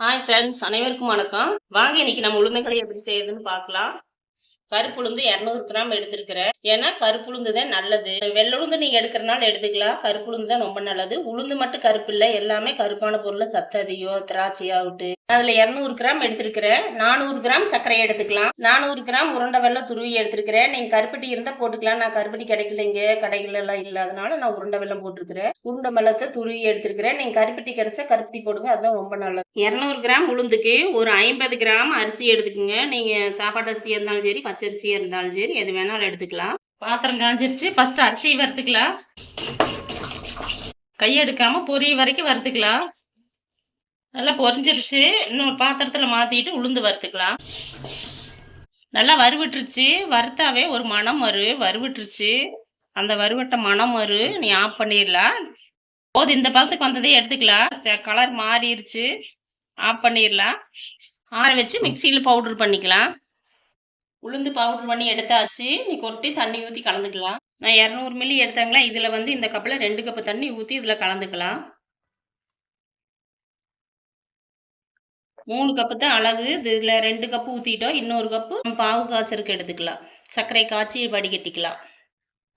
Hi friends, அனைவருக்கும் வணக்கம். வாங்க இன்னைக்கு நம்ம உளுந்தங்களி எப்படி செய்யறதுன்னு பார்க்கலாம். கருப்புளுந்து 200 கிராம் எடுத்திருக்கிறேன். ஏன்னா கருப்புளுந்து தான் நல்லது. வெள்ளுளுந்து நீங்க எடுக்கிறனால எடுத்துக்கலாம். கருப்புளுந்து தான் ரொம்ப நல்லது. உளுந்து மட்டும் கருப்பு இல்ல, எல்லாமே கருப்பான பொருள். சத்து அதிகம், திராட்சையாகட்டு. அதுல 200 கிராம் எடுத்திருக்கிறேன். 400 கிராம் சர்க்கரை எடுத்துக்கலாம். 400 கிராம் உருண்டை வெல்லம் துருவி எடுத்திருக்கிறேன். நீங்க கருப்பட்டி இருந்தா போட்டுக்கலாம். நான் கருப்பட்டி கிடைக்கலைங்க, கடைகள் எல்லாம் இல்லாதனால நான் உருண்டை வெல்லம் போட்டிருக்கிறேன். உருண்டை வெல்லத்தை துருவி எடுத்திருக்கிறேன். நீங்க கருப்பட்டி கிடைச்சா கருப்பட்டி போடுங்க, அதுதான் ரொம்ப நல்லது. 200 கிராம் உளுந்துக்கு ஒரு 50 கிராம் அரிசி எடுத்துக்கோங்க. நீங்க சாப்பாட்டு அரிசியா இருந்தாலும் சரி, பச்சரிசியா இருந்தாலும் சரி, எது வேணாலும் எடுத்துக்கலாம். பாத்திரம் காஞ்சிருச்சு. ஃபர்ஸ்ட் அரிசி வறுத்துக்கலாம். கையெடுக்காம பொரிய வரைக்கும் வறுத்துக்கலாம். நல்லா பொரிஞ்சிருச்சு. இன்னொரு பாத்திரத்துல மாத்திட்டு உளுந்து வறுத்துக்கலாம். நல்லா வறுவிட்டுருச்சு. வறுத்தாவே ஒரு மணம் வறுவிட்டுருச்சு. அந்த வறுவட்ட மணம் நீ ஆஃப் பண்ணிடலாம். போது இந்த பழத்துக்கு வந்ததே எடுத்துக்கலாம். கலர் மாறிடுச்சு. ஆஃப் பண்ணிடலாம். ஆற வச்சு மிக்சியில் பவுடர் பண்ணிக்கலாம். உளுந்து பவுடர் பண்ணி எடுத்தாச்சு. நீ கொட்டி தண்ணி ஊற்றி கலந்துக்கலாம். நான் 200 மில்லி எடுத்தாங்களா, இதில் வந்து இந்த கப்பில் 2 கப்பு தண்ணி ஊற்றி இதில் கலந்துக்கலாம். 3 கப்பு தான் அழகு. இதில் 2 கப்பு ஊற்றிட்டோம். இன்னொரு கப்பு பாகு காய்ச்சருக்கு எடுத்துக்கலாம். சர்க்கரை காய்ச்சி வடிகட்டிக்கலாம்.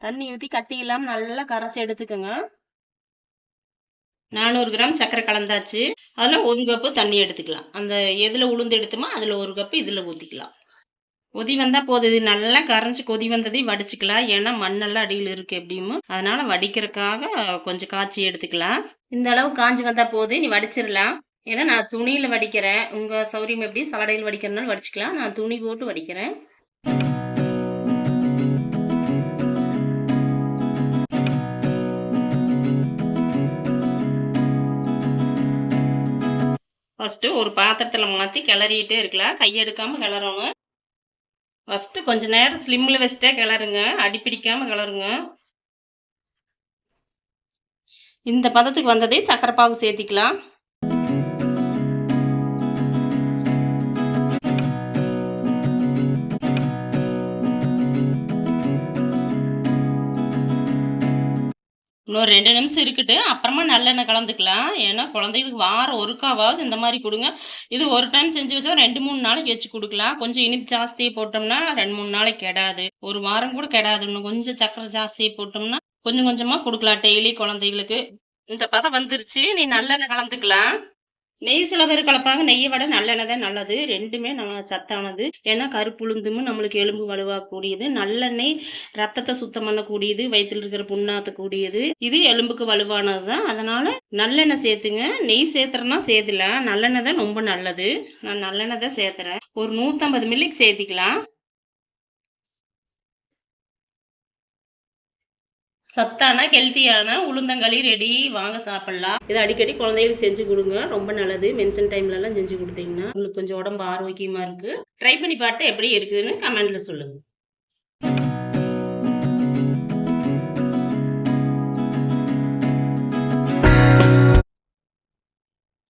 தண்ணி ஊற்றி கட்டி இல்லாமல் நல்லா கரைச்சி எடுத்துக்கோங்க. 400 கிராம் சர்க்கரை கலந்தாச்சு. அதில் 1 கப்பு தண்ணி எடுத்துக்கலாம். அந்த எதில் உளுந்து எடுத்தோமோ அதில் 1 கப்பு இதில் ஊற்றிக்கலாம். கொதி வந்தா போதும். இது நல்லா கரைஞ்சி கொதி வந்ததையும் வடிச்சுக்கலாம். ஏன்னா மண்ணெல்லாம் அடியில் இருக்கு எப்படியும். அதனால வடிக்கிறதுக்காக கொஞ்சம் காய்ச்சி எடுத்துக்கலாம். இந்த அளவு காஞ்சி வந்தா போதும். நீ வடிச்சிடலாம். ஏன்னா நான் துணியில வடிக்கிறேன். உங்க சௌரியம் எப்படி சலடையில் வடிக்கிறதுனால வடிச்சுக்கலாம். நான் துணி போட்டு வடிக்கிறேன். ஃபர்ஸ்ட் ஒரு பாத்திரத்துல மாற்றி கிளறிட்டே இருக்கலாம். கையெடுக்காம கிளறணும். ஃபஸ்ட்டு கொஞ்ச நேரம் ஸ்லிம்மில் வச்சுட்டே கிளறுங்க. அடிப்பிடிக்காமல் கிளறுங்க. இந்த பதத்துக்கு வந்ததே சர்க்கரை பாகு சேர்த்திக்கலாம். இன்னொரு 2 நிமிஷம் இருக்கட்டு. அப்புறமா நல்லெண்ணெய் கலந்துக்கலாம். ஏன்னா குழந்தைகளுக்கு வாரம் ஒருக்காவாவது இந்த மாதிரி கொடுங்க. இது ஒரு டைம் செஞ்சு வச்சா 2, 3 நாளைக்கு வச்சு கொடுக்கலாம். கொஞ்சம் இனிப்பு ஜாஸ்தியை போட்டோம்னா 2, 3 நாளைக்கு கெடாது. ஒரு வாரம் கூட கெடாது. இன்னும் கொஞ்சம் சர்க்கரை ஜாஸ்தியை போட்டோம்னா கொஞ்சம் கொஞ்சமா கொடுக்கலாம் டெய்லி குழந்தைகளுக்கு. இந்த பதம் வந்துருச்சு. நீ நல்லெண்ணெய் கலந்துக்கலாம். நெய் சில பேர் கலப்பாங்க. நெய்யை விட நல்லெண்ணெய் தான் நல்லது. ரெண்டுமே நம்ம சத்தானது. ஏன்னா கருப்புளுந்தும் நம்மளுக்கு எலும்பு வலுவாகக்கூடியது. நல்லெண்ணெய் ரத்தத்தை சுத்தம் பண்ணக்கூடியது. வயிற்றில் இருக்கிற புண்ணாத்தக்கூடியது. இது எலும்புக்கு வலுவானது தான். அதனால நல்லெண்ணெய் சேர்த்துங்க. நெய் சேர்த்துறனா சேர்த்துலாம். நல்லெண்ணெய் தான் ரொம்ப நல்லது. நான் நல்லெண்ணெய் தான் சேர்த்துறேன். ஒரு 150 மில்லிக்கு சேர்த்திக்கலாம். சத்தான ஹெல்த்தியான உளுந்தங்களி ரெடி. வாங்க சாப்பிடலாம். இதை அடிக்கடி குழந்தைகளுக்கு செஞ்சு கொடுங்க. ரொம்ப நல்லது. மென்ஷன் டைம்லலாம் செஞ்சு கொடுத்தீங்கன்னா உங்களுக்கு கொஞ்சம் உடம்பு ஆரோக்கியமாக இருக்குது. ட்ரை பண்ணி பார்த்து எப்படி இருக்குதுன்னு கமெண்ட்டில் சொல்லுங்கள்.